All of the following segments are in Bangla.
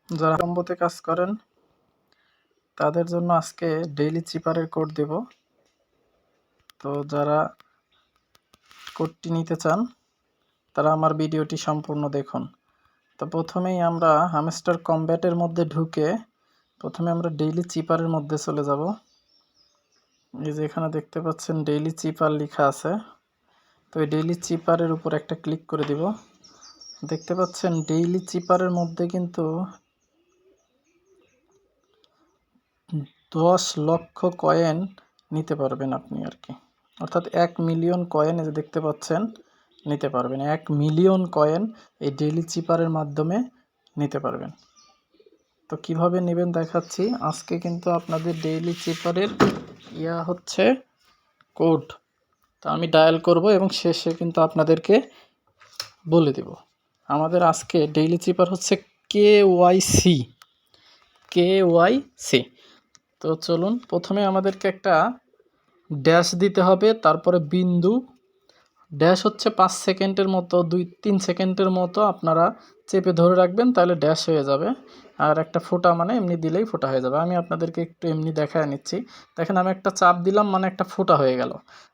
যারা কম্বোতে কাজ করেন তাদের জন্য আজকে ডেইলি চিপারের কোড দেব। তো যারা কোডটি নিতে চান তারা আমার ভিডিওটি সম্পূর্ণ দেখুন। তো প্রথমেই আমরা হামস্টার কমব্যাটের মধ্যে ঢুকে প্রথমে আমরা ডেইলি চিপারের মধ্যে চলে যাব। এই যে এখানে দেখতে পাচ্ছেন ডেইলি চিপার লেখা আছে। তো এই ডেইলি চিপারের উপর একটা ক্লিক করে দিব। দেখতে পাচ্ছেন ডেইলি চিপারের মধ্যে কিন্তু 10 লক্ষ কয়েন নিতে পারবেন আপনি আর কি, অর্থাৎ 1 মিলিয়ন কয়েন এই যে দেখতে পাচ্ছেন নিতে পারবেন। 1 মিলিয়ন কয়েন এই ডেইলি চিপারের মাধ্যমে নিতে পারবেন। তো কিভাবে নেবেন দেখাচ্ছি। আজকে কিন্তু আপনাদের ডেইলি চিপারের হচ্ছে কোড। তো আমি ডায়াল করব এবং শেষে কিন্তু আপনাদেরকে বলে দেব। আমাদের আজকে ডেইলি চিপার হচ্ছে KYC। তো চলুন, প্রথমে আমাদেরকে একটা ড্যাশ দিতে হবে, তারপরে বিন্দু। ড্যাশ হচ্ছে 5 সেকেন্ডের মতো, 2-3 সেকেন্ডের মতো আপনারা চেপে ধরে রাখবেন, তাহলে ড্যাশ হয়ে যাবে। আর একটা ফোঁটা মানে এমনি দিলেই ফোঁটা হয়ে যাবে। আমি আপনাদেরকে একটু এমনি দেখায় নিচ্ছি। দেখেন আমি একটা চাপ দিলাম মানে একটা ফোঁটা হয়ে গেল।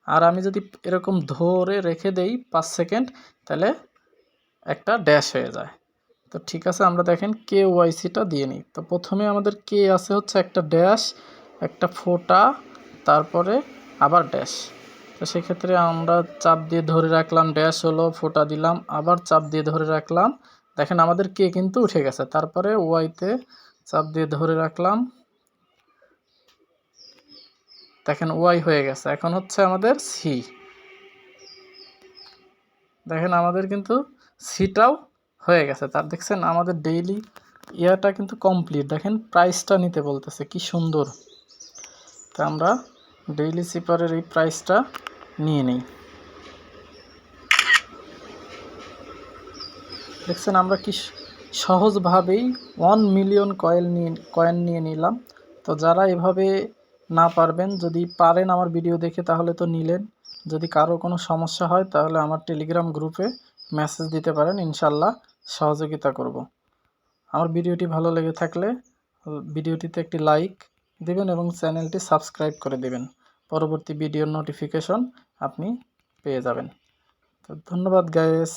আর আমি যদি এরকম ধরে রেখে দেই 5 সেকেন্ড তাহলে একটা ড্যাশ হয়ে যায়। তো ঠিক আছে, আমরা দেখেন KYCটা দিয়ে নিই। তো প্রথমে আমাদের কে আছে হচ্ছে একটা ড্যাশ, একটা ফোঁটা, তারপরে আবার ড্যাশ। তো সেক্ষেত্রে আমরা চাপ দিয়ে ধরে রাখলাম, ড্যাশ হলো, ফোঁটা দিলাম, আবার চাপ দিয়ে ধরে রাখলাম। দেখেন আমাদের কে কিন্তু উঠে গেছে। তারপরে ওয়াইতে চাপ দিয়ে ধরে রাখলাম, দেখেন ওয়াই হয়ে গেছে। এখন হচ্ছে আমাদের সি। দেখেন আমাদের কিন্তু সিটাও হয়ে গেছে। তার দেখছেন আমাদের ডেইলি ইয়াটা কিন্তু কমপ্লিট। দেখেন প্রাইসটা নিতে বলতেছে, কি সুন্দর। তো আমরা ডেইলি চিপারের এই প্রাইসটা নিয়ে নিই। দেখছেন আমরা কি সহজভাবেই 1 মিলিয়ন কয়েন নিয়ে নিলাম। তো যারা এভাবে না পারবেন, যদি পারেন আমার ভিডিও দেখে তাহলে তো নিলেন। যদি কারো কোনো সমস্যা হয় তাহলে আমার টেলিগ্রাম গ্রুপে মেসেজ দিতে পারেন, ইনশাল্লাহ সহযোগিতা করব। আমার ভিডিওটি ভালো লেগে থাকলে ভিডিওটিতে একটি লাইক দিবেন এবং চ্যানেলটি সাবস্ক্রাইব করে দেবেন। পরবর্তী ভিডিওর নোটিফিকেশন আপনি পেয়ে যাবেন। তো ধন্যবাদ গাইস।